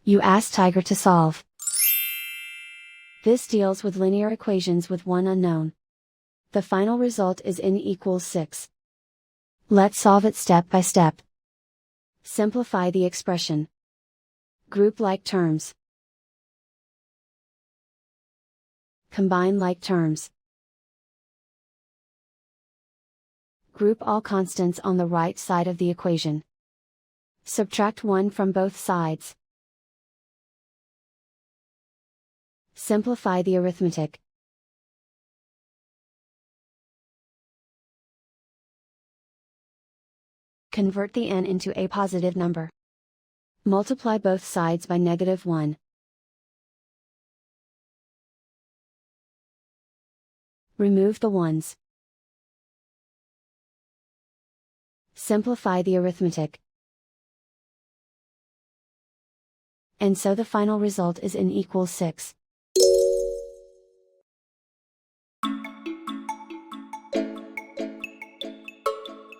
You ask Tiger to solve. This deals with linear equations with one unknown. The final result is n equals 6. Let's solve it step by step. Simplify the expression. Group like terms. Combine like terms. Group all constants on the right side of the equation. Subtract 1 from both sides. Simplify the arithmetic. Convert the n into a positive number. Multiply both sides by -1. Remove the ones. Simplify the arithmetic. And so the final result is n equals 6.